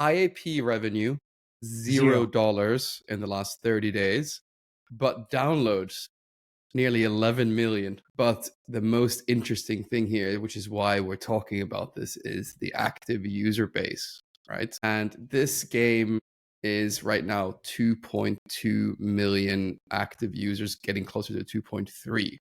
IAP revenue, $0 in the last 30 days, but downloads nearly 11 million. But the most interesting thing here, which is why we're talking about this, is the active user base, right? And this game is right now 2.2 million active users, getting closer to 2.3.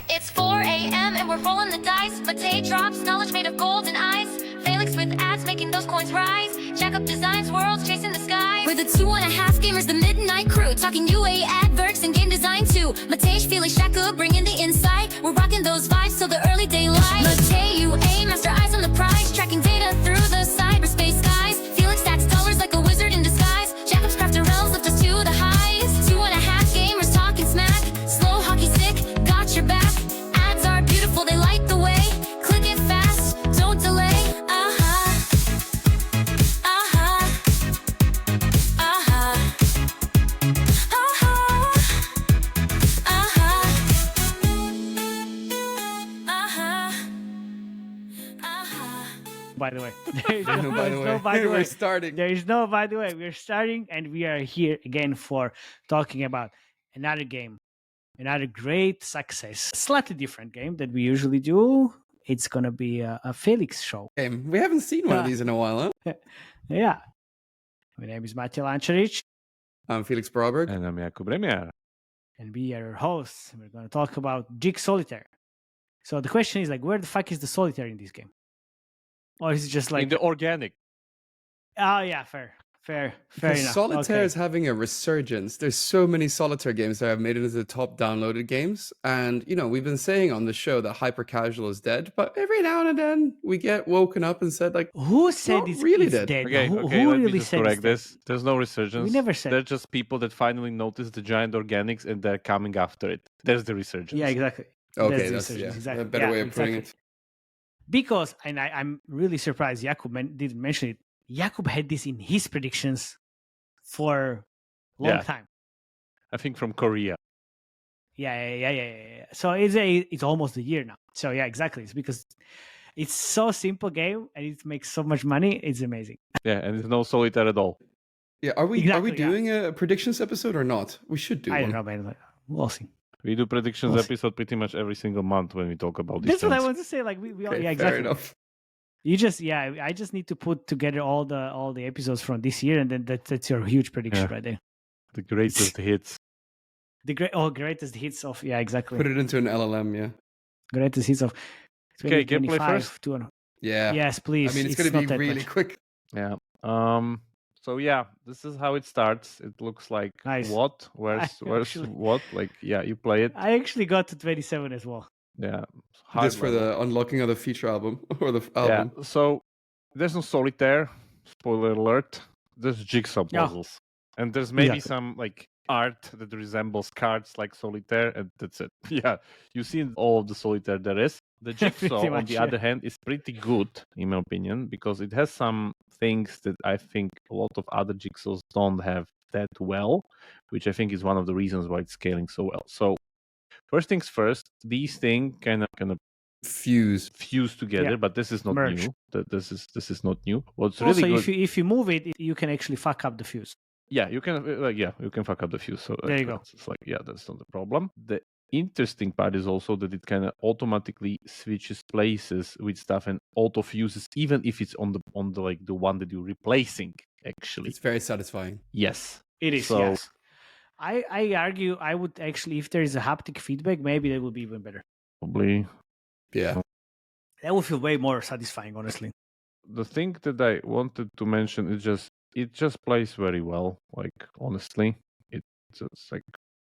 It's 4 a.m. and we're rolling the dice. Matei drops knowledge made of gold and ice. Felix with ads making those coins rise. Jack up designs, worlds chasing the sky. We're the 2.5 gamers, the midnight crew. Talking UA adverts and game design too. Matei, Felix, Shaka bringing the insight. We're rocking those vibes till the early daylight. Matei, UA, master eyes on the prize. Tracking data through the cyberspace skies. Felix stacks dollars like a wizard in disguise. Jacob's crafted realms lift us to the highs. 2.5 gamers talking smack. Slow hockey stick, got your back. Ads are beautiful, they light the way. Click it fast, don't delay. By the way, We're starting. There is no by the way. We're starting, and we are here again for talking about another game, another great success. Slightly different game that we usually do. It's gonna be a Felix show. We haven't seen one of these in a while, huh? Yeah. My name is Matej Lančarič. I'm Felix Broberg. And I'm Jakub Remiar. And we are your hosts. We're gonna talk about JigSolitaire. So the question is like, where the fuck is the solitaire in this game? Or is it just like in the organic? Oh yeah, fair enough. Solitaire Okay. is having a resurgence. There's so many Solitaire games that have made it into the top downloaded games. And, you know, we've been saying on the show that hyper casual is dead, but every now and then we get woken up and said, like, Who said not it's really it's dead. dead? Okay, Who let really me just said correct it's this. There's no resurgence. We never said. They're just people that finally noticed the giant organics and they're coming after it. There's the resurgence. dead? Yeah, exactly. Okay, the that's resurgence, exactly. a better way of putting exactly. it. Because, and I'm really surprised Jakub didn't mention it. Jakub had this in his predictions for a long Yeah. time. I think from Korea. Yeah. So it's almost a year now. So yeah, exactly. It's because it's so simple game and it makes so much money. It's amazing. Yeah, and there's no Solitaire at all. Yeah, are we Exactly, yeah. doing a predictions episode or not? We should do I one. don't know, man. We'll see. We do predictions We'll see. episode pretty much every single month when we talk about these That's what I things. want to say. Like we all, Okay, yeah, fair exactly. enough. I just need to put together all the episodes from this year, and then that's your huge prediction Yeah. right there. The greatest hits. The greatest hits of exactly. Put it into an LLM, yeah. Greatest hits of Okay, gameplay 2025 first? to Yeah. Yes, please. I mean, it's going to not be that really much. quick. Yeah. So yeah, this is how it starts. It looks like Nice. what? Where's actually- what? Like yeah, you play it. I actually got to 27 as well. Yeah. Just for level. the unlocking of the feature album or the album. Yeah. So there's no Solitaire. Spoiler alert. There's jigsaw Yeah. puzzles, and there's maybe Exactly. some like art that resembles cards like Solitaire, and that's it. Yeah, you've seen all of the Solitaire there is. The jigsaw, Pretty on much, the yeah. other hand, is pretty good in my opinion because it has some things that I think a lot of other jigsaws don't have that well, which I think is one of the reasons why it's scaling so well. So first things first, these things kind of Fuse. fuse together, Yeah. but this is not Merge. new. This is not new. What's Also, really good? if you move it, you can actually fuck up the fuse. Yeah, you can. You can fuck up the fuse. So There you go. It's like that's not the problem. The interesting part is also that it kind of automatically switches places with stuff and auto fuses, even if it's on the like the one that you're replacing. Actually, It's very satisfying. yes. It is. So- Yes. I argue I would actually, if there is a haptic feedback, maybe that would be even better. Probably Yeah. That would feel way more satisfying, honestly. the thing that I wanted to mention is it just plays very well. Like honestly, it's just like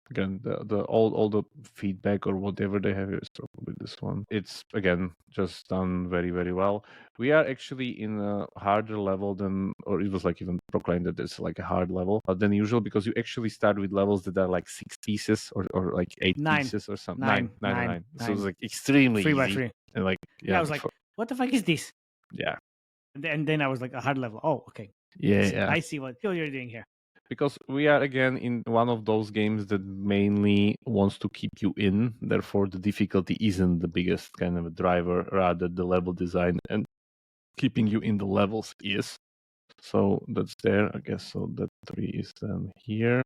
again the all the feedback or whatever they have here is probably this one. It's again just done very very well. We are actually in a harder level than, or it was like even proclaimed that it's like a hard level than usual because you actually start with levels that are like 6 pieces or like 8 Nine. pieces or something. Nine. So it's like extremely 3 by easy. 3. And like Yeah, I was like, what the fuck is this? yeah. And then I was like, a hard level. Oh, okay. Yeah. I see what you're doing here. Because we are again in one of those games that mainly wants to keep you in, therefore the difficulty isn't the biggest kind of a driver, rather the level design and keeping you in the levels is. So that's there, I guess. So that 3 is then here.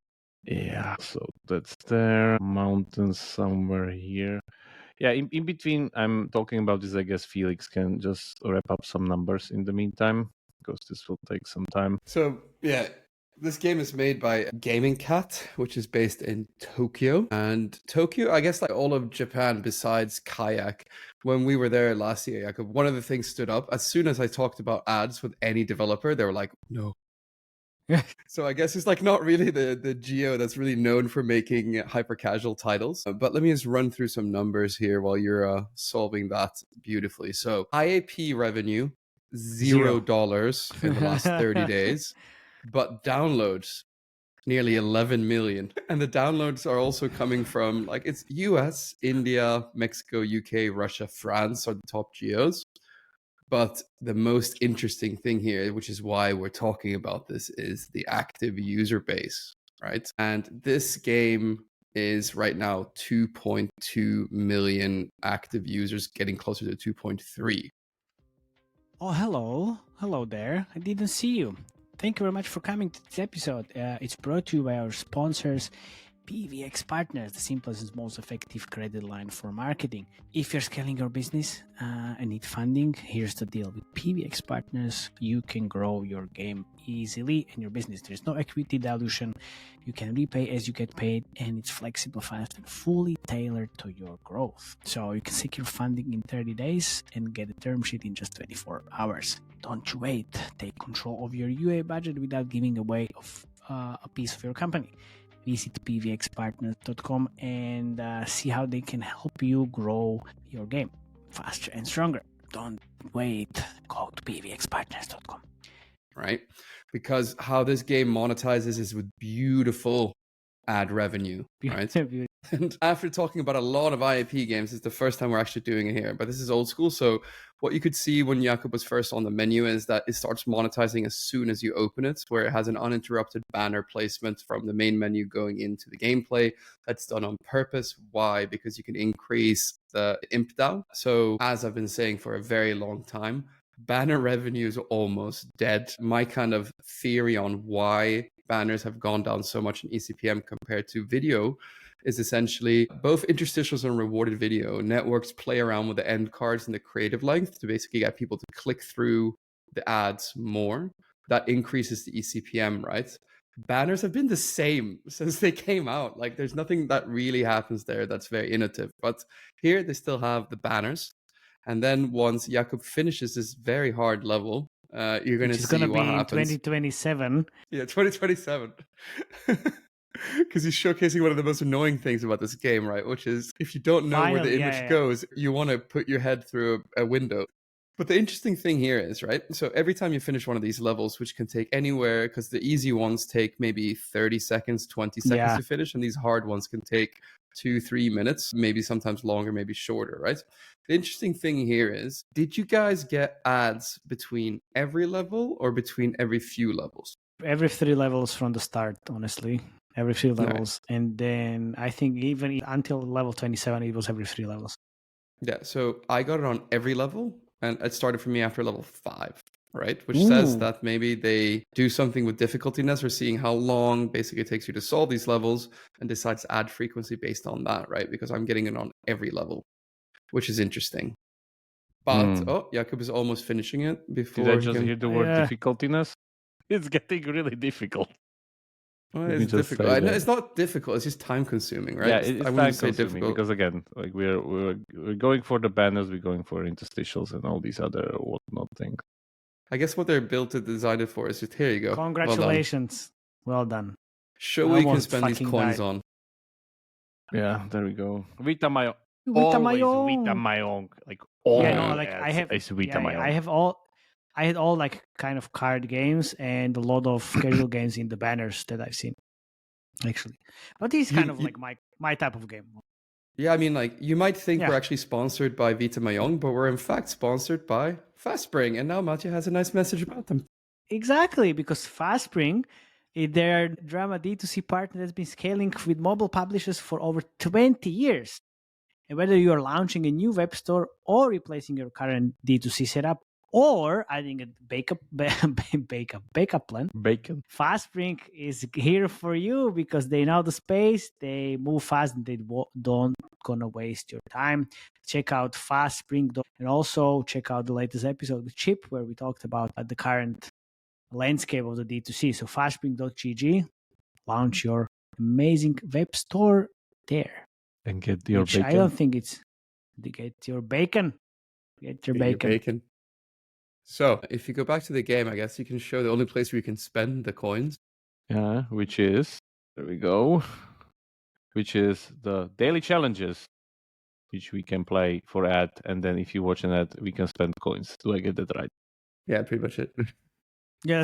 Yeah, so that's there. Mountains somewhere here. Yeah, in between, I'm talking about this. I guess Felix can just wrap up some numbers in the meantime, because this will take some time. So, yeah, this game is made by Gaming Cat, which is based in Tokyo. And Tokyo, I guess like all of Japan besides Kayak, when we were there last year, Jakob, one of the things stood up. As soon as I talked about ads with any developer, they were like, no. So I guess it's like not really the geo that's really known for making hyper casual titles. But let me just run through some numbers here while you're solving that beautifully. So IAP revenue, $0 in the last 30 days, but downloads nearly 11 million. And the downloads are also coming from like it's US, India, Mexico, UK, Russia, France are the top geos. But the most interesting thing here, which is why we're talking about this, is the active user base, right? And this game is right now 2.2 million active users, getting closer to 2.3. Oh, hello. Hello there. I didn't see you. Thank you very much for coming to this episode. It's brought to you by our sponsors, PVX Partners, the simplest and most effective credit line for marketing. If you're scaling your business and need funding, here's the deal. With PVX Partners, you can grow your game easily in your business. There's no equity dilution. You can repay as you get paid, and it's flexible, fast, and fully tailored to your growth. So you can secure funding in 30 days and get a term sheet in just 24 hours. Don't you wait. Take control of your UA budget without giving away a piece of your company. Visit pvxpartners.com and see how they can help you grow your game faster and stronger. Don't wait. Go to pvxpartners.com. Right? Because how this game monetizes is with beautiful ad revenue, right? And after talking about a lot of IAP games, it's the first time we're actually doing it here, but this is old school. So what you could see when Jakob was first on the menu is that it starts monetizing as soon as you open it, where it has an uninterrupted banner placement from the main menu going into the gameplay. That's done on purpose. Why? Because you can increase the imp down. So as I've been saying for a very long time, banner revenue is almost dead. My kind of theory on why banners have gone down so much in eCPM compared to video is essentially both interstitials and rewarded video. Networks play around with the end cards and the creative length to basically get people to click through the ads more. That increases the eCPM, right? Banners have been the same since they came out. Like there's nothing that really happens there that's very innovative. But here they still have the banners. And then once Jakob finishes this very hard level, you're going to see what happens. 2027. Yeah, 2027. Because he's showcasing one of the most annoying things about this game, right? Which is if you don't know where the image goes, you want to put your head through a window. But the interesting thing here is, right? So every time you finish one of these levels, which can take anywhere, because the easy ones take maybe 30 seconds, 20 seconds to finish, and these hard ones can take 2-3 minutes, maybe sometimes longer, maybe shorter, right? The interesting thing here is, did you guys get ads between every level or between every few levels? Every 3 levels from the start, honestly. Every 3 levels. Right. And then I think even until level 27, it was every 3 levels. Yeah, so I got it on every level, and it started for me after level 5, right? Which says that maybe they do something with difficultiness or seeing how long basically it takes you to solve these levels and decides ad frequency based on that, right? Because I'm getting it on every level, which is interesting. But, Jakob is almost finishing it before. Did I just hear the word difficultiness? It's getting really difficult. Well, it's difficult. It's not difficult. It's just time consuming, right? Yeah, it's time consuming because again, like we're going for the banners, we're going for interstitials and all these other whatnot things. I guess what they're built to design it for is just here you go. Congratulations, well done. Show what you can spend these coins on. Yeah, there we go. Vita Mayong. Vita Mayong. Vita Mayong. Like all. Yeah, no, like I have. Vita Mayong. I had all like kind of card games and a lot of casual games in the banners that I've seen, actually. But this is kind of like my type of game. Yeah, I mean, like you might think we're actually sponsored by Vita Mayong, but we're in fact sponsored by FastSpring, and now Matthew has a nice message about them. Exactly, because FastSpring, their drama D2C partner that's been scaling with mobile publishers for over 20 years. And whether you are launching a new web store or replacing your current D2C setup, or adding a backup plan. Bacon. FastSpring is here for you because they know the space, they move fast, and they don't gonna waste your time. Check out FastSpring, and also check out the latest episode with Chip where we talked about the current landscape of the D2C. So fastspring.gg, launch your amazing web store there. And get your Which bacon. I don't think it's to get your bacon. Get your bacon. So if you go back to the game, I guess you can show the only place where you can spend the coins. Yeah, which is, there we go, which is the daily challenges, which we can play for ad. And then if you watch an ad, we can spend coins. Do I get that right? Yeah, pretty much it. Yeah,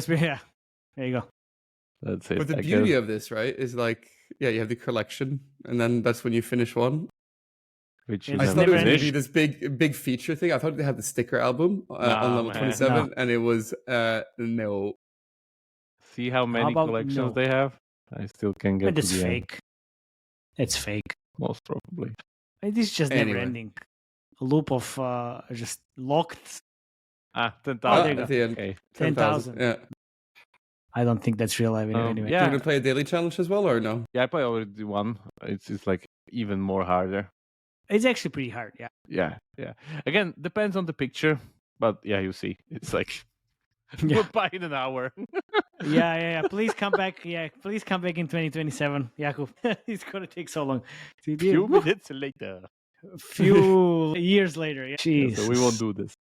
there you go. That's it. But the beauty of this, right, is like, yeah, you have the collection, and then that's when you finish one. Which It's I is thought it was never going to be this big feature thing. I thought they had the sticker album on level man. 27, and it was no. See how many about collections no? they have? I still can get But to it's the end, fake. It's fake. most probably. It is just Anyway. never ending. A loop of just locked. 10,000. there you go. At the end, Okay. 10,000. Yeah. I don't think that's real life anyway. Do you Yeah. want to play a daily challenge as well, or no? Yeah, I play already one. It's like even more harder. It's actually pretty hard, yeah. Yeah. Again, depends on the picture, but yeah, you see, it's like Yeah. goodbye in an hour. Yeah. Please come back. Yeah, please come back in 2027, Jakub. It's gonna take so long. Few minutes later. Few years later. Yeah. Yeah, so we won't do this.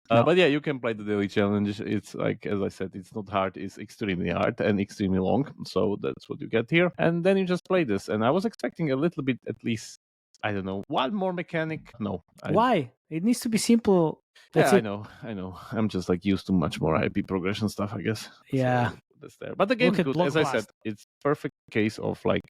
No. But yeah, you can play the daily challenge. It's like, as I said, it's not hard. It's extremely hard and extremely long. So that's what you get here. And then you just play this. And I was expecting a little bit, at least, I don't know, one more mechanic. No. Why? It needs to be simple. That's Yeah, it. I know. I'm just like used to much more IP progression stuff, I guess. Yeah. So that's there. But the game's at good. Block As I Blast. said, it's perfect case of like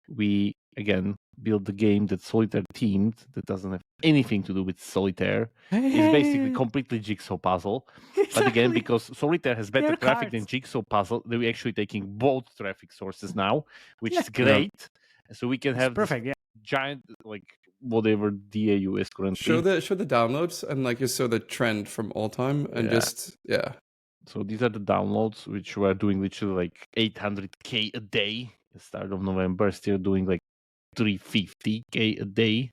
we again build the game that's Solitaire themed that doesn't have anything to do with Solitaire. It's basically completely Jigsaw puzzle. But again, because Solitaire has better They're traffic than cards. Jigsaw puzzle, we're actually taking both traffic sources now, which Yeah. is great. So we can It's have this perfect, yeah. giant like whatever DAU is currently. Show the downloads and like just show the trend from all time and Yeah. So these are the downloads, which we're doing literally like 800K a day at the start of November, still doing like 350K a day.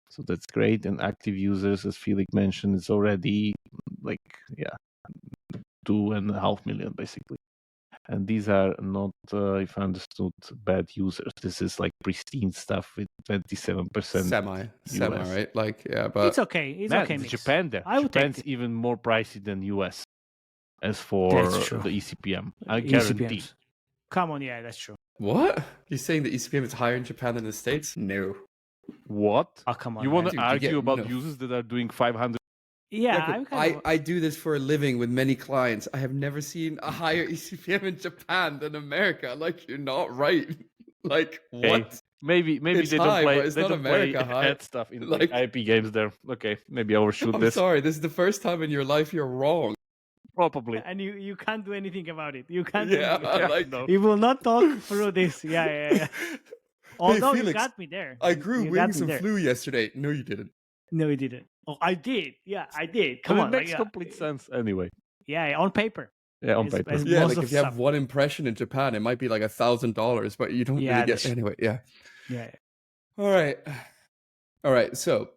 So that's great. And active users, as Felix mentioned, is already like, 2.5 million basically. And these are not, if I understood, bad users. This is like pristine stuff with 27%. semi, right? Like, yeah, but It's okay. It's Man, okay. it's mix. Japan there. I would take Japan's it. even more pricey than US as for That's true. the ECPM. I guarantee. ECPMs. Come on, yeah, that's true. what? You're saying the ECPM is higher in Japan than the States? No. What? Oh, come on. You man. want to Dude, you argue get- about no. users that are doing 500? Yeah, Jacob, I'm kind of... I do this for a living with many clients. I have never seen a higher ECPM in Japan than America. Like, you're not right. Like, what? Maybe It's they high, don't play. but it's They not don't play America high. ad stuff in Like- IP games there. Okay, maybe I overshoot I'm this. sorry. This is the first time in your life you're wrong. Probably. And you can't do anything about it. You can't do Yeah, anything about it. like no. You will not talk through this. Yeah. Although you Felix, got me there. I grew You got wings me and there. flew yesterday. No, you didn't. No, you didn't. Oh, I did. Yeah, I did. Come But on. it makes like, complete sense anyway. Yeah, on paper. Yeah, on It's- paper. it's- Yeah, most like of if you have stuff. one impression in Japan, it might be like $1,000, but you don't Yeah, really get that's- anyway. Yeah. Yeah. All right. So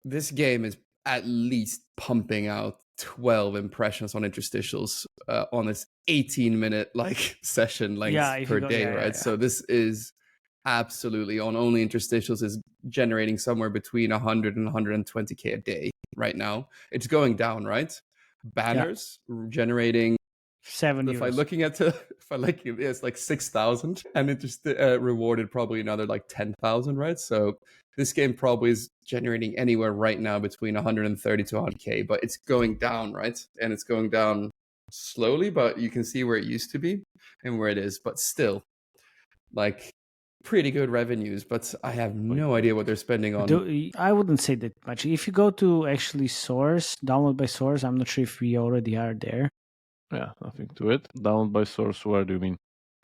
this game is at least pumping out 12 impressions on interstitials on this 18-minute like session length Yeah, if you per go- day, yeah, right? yeah. So this is absolutely on only interstitials is generating somewhere between 100 and 120K a day right now. It's going down, right? Banners generating. €7. If I looking at it's like 6,000, and it just rewarded probably another like 10,000, right? So this game probably is generating anywhere right now between 130 to 100K, but it's going down, right? And it's going down slowly, but you can see where it used to be and where it is, but still, like pretty good revenues. But I have no idea what they're spending on. I wouldn't say that much. If you go to actually source, download by source, I'm not sure if we already are there. Yeah, nothing to it. Download by source, where do you mean?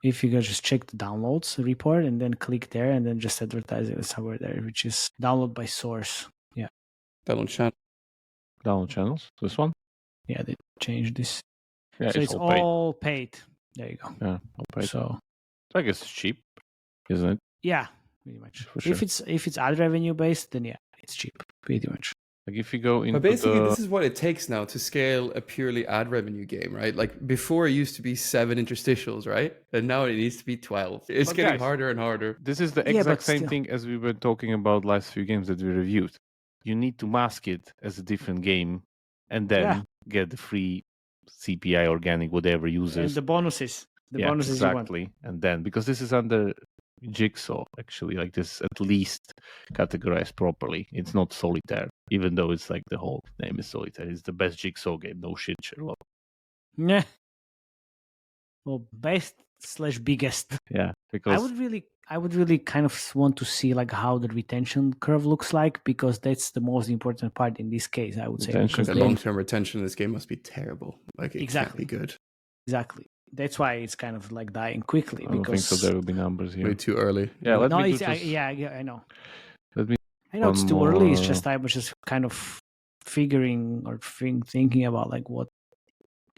If you go just check the downloads report and then click there and then just advertise it somewhere there, which is download by source. Yeah. Download channel. Download channels. This one? Yeah, they changed this. Yeah, So it's all all paid. There you go. paid. Yeah, all paid. So I guess it's cheap, isn't it? yeah, pretty much. For sure. If it's ad revenue based, then yeah, it's cheap, pretty much. Like if you go into But basically, this is what it takes now to scale a purely ad revenue game, right? Like before, it used to be 7 interstitials, right? And now it needs to be 12. It's But getting guys, harder and harder. this is the Yeah, exact but same still. thing as we were talking about last few games that we reviewed. You need to mask it as a different game and then get the free CPI, organic, whatever And users. the bonuses. The yeah, bonuses you want. exactly. And then because this is under Jigsaw, actually, like this at least categorized properly. It's not Solitaire, even though it's like the whole name is Solitaire. It's the best Jigsaw game. No shit, Sherlock. Yeah. Well, best/biggest. Yeah, I because would really kind of want to see like how the retention curve looks like, because that's the most important part in this case, I would say. Retention Because The curve. then- long-term retention in this game must be terrible. Like it Exactly. can't be good. exactly. That's why it's kind of like dying quickly. I don't think because so. There will be numbers here. Way too early. Yeah, let no, me do it's, just, yeah, I know. Let me I know it's one too early. It's more- just I was just kind of figuring or thinking about like what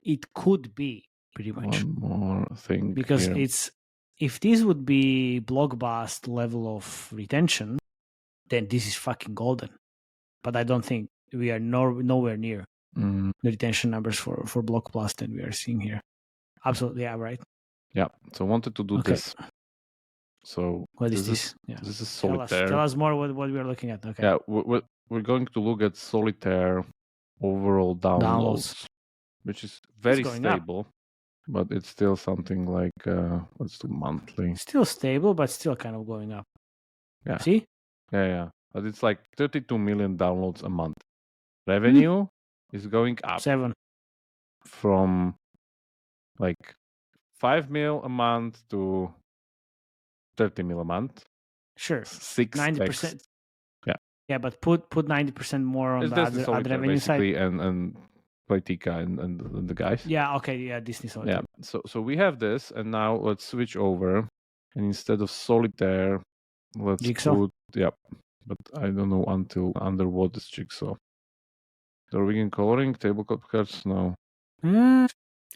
it could be, pretty much. one more thing Because here. it's if this would be blockbuster level of retention, then this is fucking golden. But I don't think we are nowhere near Mm, the retention numbers for blockbuster that we are seeing here. Absolutely, yeah, right. yeah, so I wanted to do Okay. this. So What is this this? Yeah. This is Tell Solitaire. us more what we are looking at. Okay. Yeah, we're going to look at Solitaire overall downloads, which is very going up. stable, but it's still something like let's do monthly. Still stable, but still kind of going up. Yeah. See? Yeah, but it's like 32 million downloads a month. Revenue is going up 7. from like 5 mil a month to 30 mil a month. Sure. 6 90%. Yeah. Yeah, but put 90% more on That's the the ad Solitaire revenue side. basically, and Playtika and the guys. Yeah, okay, yeah, Disney Solitaire. Yeah. So we have this, and now let's switch over, and instead of Solitaire, let's Jigsaw? put but I don't know under what is Jigsaw. Norwegian coloring, tabletop cards, no.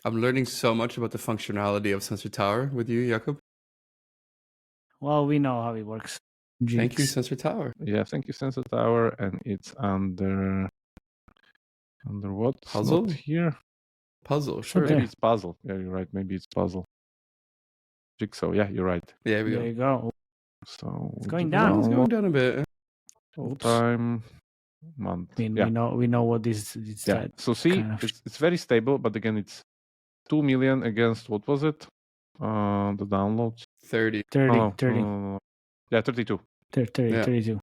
I'm learning so much about the functionality of Sensor Tower with you, Jakob. Well, we know how it works. Thank you, Jigs. Sensor Tower. Yeah, thank you, Sensor Tower, and it's under what? It's Puzzle? not here. Puzzle, sure. Okay. Maybe it's puzzle. Yeah, you're right. Maybe it's puzzle. Jigsaw. Yeah, you're right. Yeah, there we There go. you go. So It's going the down. It's going down a bit. All Oops. time month. I mean, yeah. we know what this is. Yeah. So see, kind of- it's very stable, but again, it's 2 million against what was it? The downloads. 30. 30, Oh, 30, no. Yeah, 32. 30, Yeah. 32.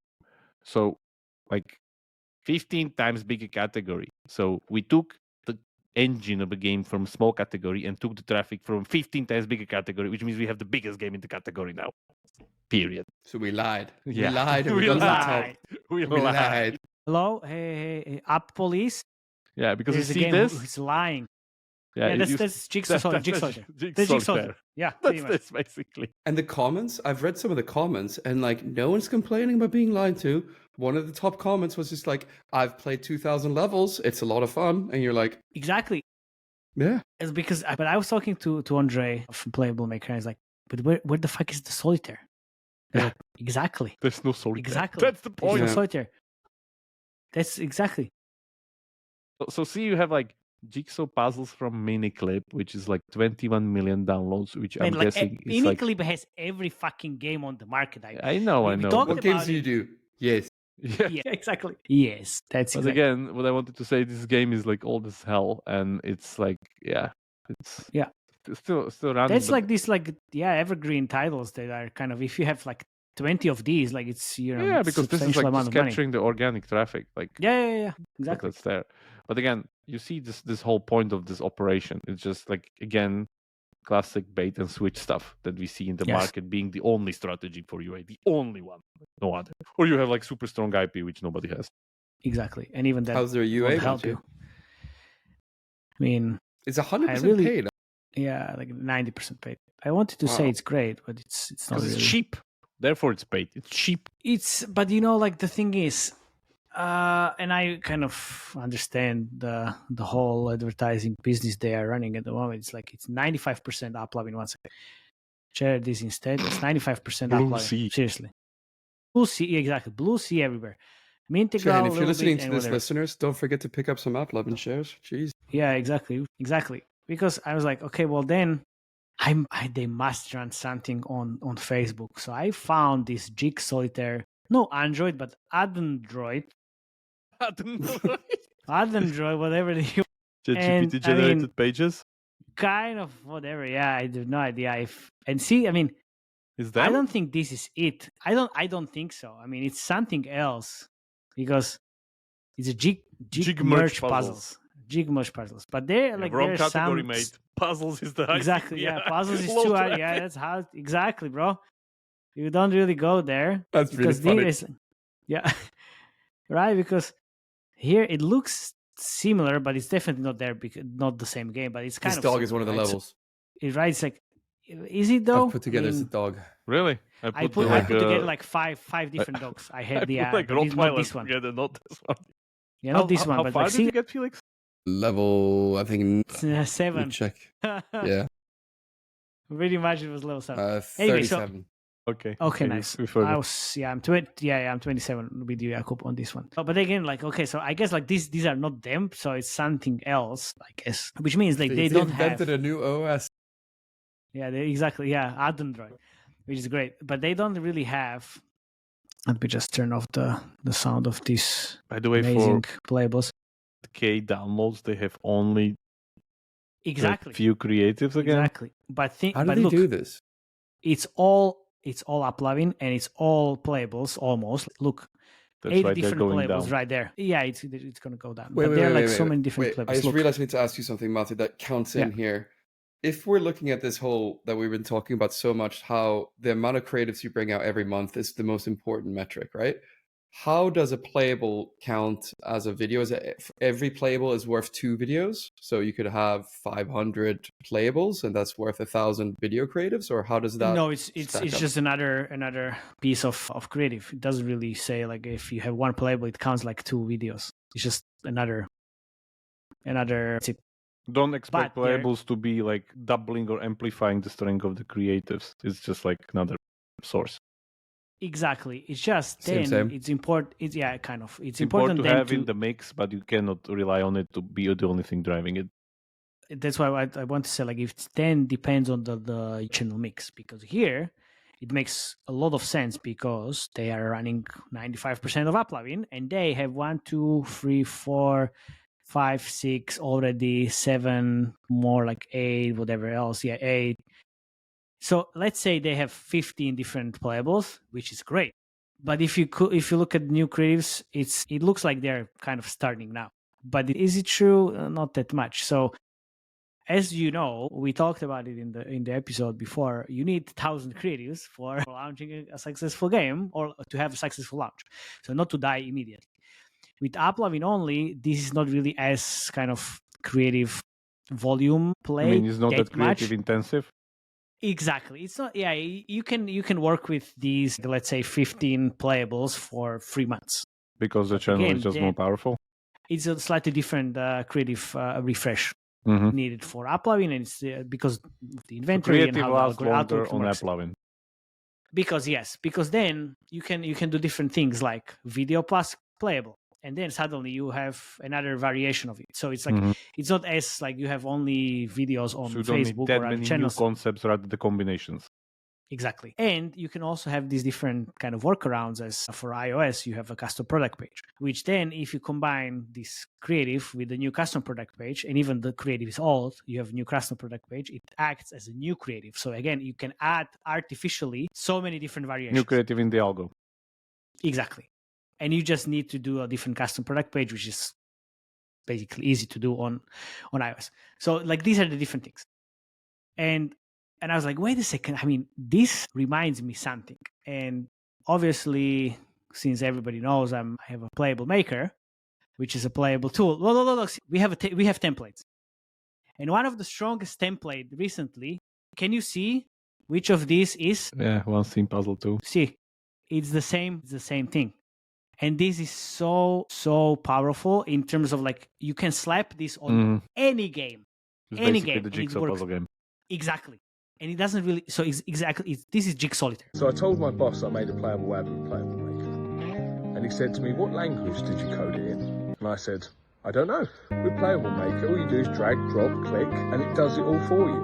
So like 15 times bigger category. So we took the engine of the game from small category and took the traffic from 15 times bigger category, which means we have the biggest game in the category now. Period. So we lied. Yeah. We lied. And we, We got to the top. lied. We We lied. lied. Hello? Hey, App Police? Yeah, because There's you a see game this. who's lying. Yeah, Yeah, you- that's Jigsaw. that's Jigsaw. Jigsaw That's Jigsaw. Solitaire. Yeah, pretty That's much. this basically. And the comments, I've read some of the comments, and like no one's complaining about being lied to. One of the top comments was just like, I've played 2,000 levels. It's a lot of fun. And you're like, Exactly. yeah. It's because, but I was talking to Andre from Playable Maker, and he's like, but where the fuck is the Solitaire? I was Yeah. like, exactly. There's no Solitaire. Exactly. That's the There's point. no Yeah. Solitaire. That's exactly. So see, you have like Jigsaw puzzles from Miniclip, which is like 21 million downloads, which I'm And like, guessing is like. Miniclip has every fucking game on the market. I know. we talked What about games do you it. do? Yes. Yeah. Yeah, exactly. Yes, that's But exactly. again, what I wanted to say, this game is like old as hell, and it's like, it's Yeah. still running. That's but- like these, like, yeah, evergreen titles that are kind of, if you have like 20 of these, like it's, you know, yeah, because this is substantial like amount just of money. capturing the organic traffic, like Yeah, like, exactly. that's there. But again, you see this whole point of this operation. It's just like again, classic bait and switch stuff that we see in the Yes. market being the only strategy for UA, the only one, no other. Or you have like super strong IP, which nobody has. Exactly. And even that How's their UA? won't help budget? you. I mean, It's 100% really- paid. yeah, like 90% paid. I wanted to say Wow. it's great, but it's not Because really. it's cheap. Therefore, it's paid. It's cheap. But you know, like the thing is, And I kind of understand the whole advertising business they are running at the moment. It's like it's 95% AppLovin. Once I share this instead, it's 95% Blue AppLovin. sea. Seriously, blue sea, exactly, blue sea everywhere. Mintegral, Shane, if a you're little listening bit, to and this, whatever. listeners, don't forget to pick up some AppLovin shares. Jeez. Yeah, exactly. Because I was like, okay, well then, they must run something on Facebook. So I found this JigSolitaire, no Android, but ad-monetized, whatever they use. And, ChatGPT I mean, generated pages. kind of whatever. Yeah, I have no idea if. And see, I mean, Is I that? don't think this is it. I don't think so. I mean, it's something else because it's a jig merge puzzles. Jig merge puzzles. But they're like wrong there's category, some mate. Puzzles is the high exactly. Yeah, CPI. puzzles is Low too high. traffic. Yeah, that's how exactly, bro. You don't really go there. That's really because funny. Yeah, right. Because here it looks similar, but it's definitely not there because not the same game. But it's kind This of dog is similar, one of the right? So levels. it writes like, is it though? I've put together I as a mean, dog. Really? I put together like five different dogs. I had the like but it's not this Rottweilers one. together, not this one. Yeah, not this one. How But far like, did you get, Felix? Level, I think. Let me 7. check. Yeah. Pretty much it was level 7. 37. Anyway, so Okay. okay, nice. we further. I was I'm 20. Yeah, I'm 27 with you, Jakub, on this one. But again, like okay, so I guess like these are not them, so it's something else, I guess. Which means like they don't invented have. a new OS. Yeah, exactly. Yeah, Android, which is great, but they don't really have. Let me just turn off the sound of these By the way, amazing for playables. K downloads, they have only Exactly. few creatives again. Exactly. But How do they do this? It's all AppLovin and it's all playables almost. Look, That's 8 why they're different going playables down. right there. Yeah, it's going to go down. Wait, but there are like so many different playables. I just Look, realized I need to ask you something, Mate, that counts in here. If we're looking at this whole that we've been talking about so much, how the amount of creatives you bring out every month is the most important metric, right? How does a playable count as a video? Is it every playable is worth 2 videos? So you could have 500 playables and that's worth 1,000 video creatives, or how does that? No, it's just another piece of creative. It doesn't really say like if you have one playable, it counts like 2 videos. It's just another. Don't expect playables to be like doubling or amplifying the strength of the creatives. It's just like another source. Exactly. It's just same. it's important. It's kind of. It's important important to have in the mix, but you cannot rely on it to be the only thing driving it. That's why I want to say like if it's 10 depends on the channel mix, because here it makes a lot of sense because they are running 95% of AppLovin and they have 1, 2, 3, 4, 5, 6 already, 7 more, like 8, whatever else. Yeah, 8. So let's say they have 15 different playables, which is great. But if you look at new creatives, it looks like they're kind of starting now. But is it true? Not that much. So as you know, we talked about it in the episode before. You need 1,000 creatives for launching a successful game or to have a successful launch. So not to die immediately. With AppLovin only, this is not really as kind of creative volume play. I mean, it's not that creative intensive. Exactly. It's not. Yeah, you can work with these, let's say, 15 playables for 3 months because the channel is just more powerful. It's a slightly different creative refresh needed for AppLovin, and it's because of the inventory and how lasts the longer algorithm on works. AppLovin. Because then you can do different things like video plus playable, and then suddenly you have another variation of it. So it's like it's not as like you have only videos on so you don't Facebook need that or other many channels. New concepts rather the combinations. Exactly. And you can also have these different kind of workarounds. As for iOS, you have a custom product page, which then if you combine this creative with the new custom product page, and even the creative is old, you have a new custom product page, it acts as a new creative. So again, you can add artificially so many different variations. New creative in the algo. Exactly. And you just need to do a different custom product page, which is basically easy to do on iOS. So like these are the different things. And I was like, wait a second. I mean, this reminds me something. And obviously, since everybody knows I have a playable maker, which is a playable tool. No. We have templates. And one of the strongest template recently, can you see which of these is? Yeah, one scene puzzle too. See, it's the same thing. And this is so powerful in terms of like you can slap this on any game, It's any basically game, the and it Jigsaw works puzzle game. exactly. And it doesn't really. So it's exactly. This is JigSolitaire. So I told my boss I made a playable ad with Playable Maker. And he said to me, what language did you code it in? And I said, I don't know. With Playable Maker, all you do is drag, drop, click, and it does it all for you.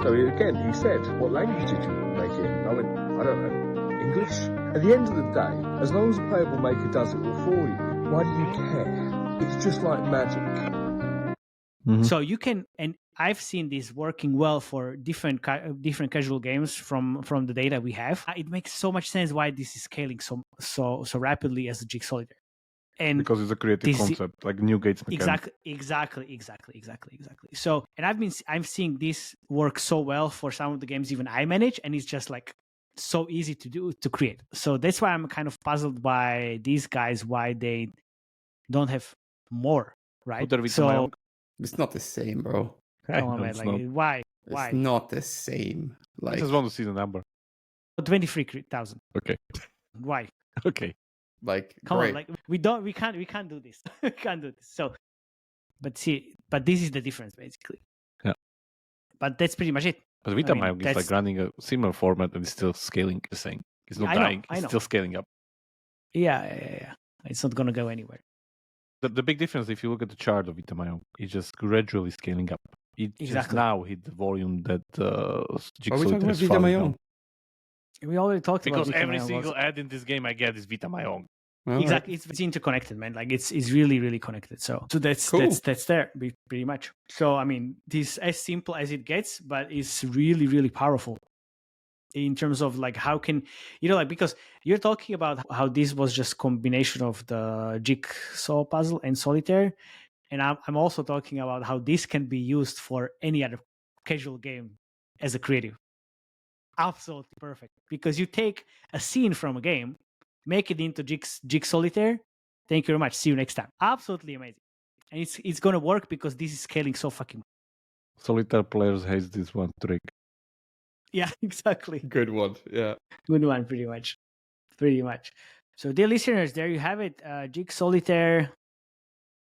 So again, he said, what language did you make it in? I went, I don't know, English? At the end of the day, as long as the Playable Maker does it all for you, why do you care? It's just like magic. So you can, and I've seen this working well for different casual games from the data we have. It makes so much sense why this is scaling so rapidly as a JigSolitaire. And Because it's a creative concept, like new gates mechanic. Exactly. So, and I'm seeing this work so well for some of the games even I manage, and it's just like so easy to create. So that's why I'm kind of puzzled by these guys, why they don't have more, right? So it's not the same, bro. come on, man, like why? It's not the same. Like I just want to see the number. 23,000. Okay. Why? Okay. Like Come great. on, like we can't do this. We can't do this. So, but this is the difference basically. Yeah. But that's pretty much it. But VitaMion is like running a similar format and it's still scaling the same. It's not dying. It's still scaling up. Yeah. It's not gonna go anywhere. The big difference, if you look at the chart of VitaMion, it's just gradually scaling up. It just now hit the volume that JigSolitaire is falling down. We already talked about because every single ad in this game I get is VitaMion. Exactly, it's interconnected, man. Like it's really connected. So that's cool. That's there pretty much. So I mean, this as simple as it gets, but it's really powerful in terms of like how can like because you're talking about how this was just combination of the Jigsaw puzzle and Solitaire, and I'm also talking about how this can be used for any other casual game as a creative. Absolutely perfect, because you take a scene from a game, make it into JigSolitaire. Thank you very much. See you next time. Absolutely amazing, and it's gonna work because this is scaling so fucking. Solitaire players hate this one trick. Yeah, exactly. Good one. Yeah, good one. Pretty much. So, dear listeners, there you have it. JigSolitaire.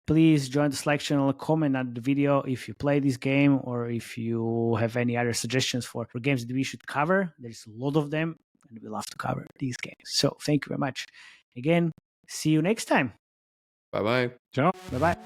Please join the Slack channel, comment on the video if you play this game or if you have any other suggestions for games that we should cover. There's a lot of them, and we love to cover these games. So thank you very much. Again, see you next time. Bye-bye. Ciao. Bye-bye.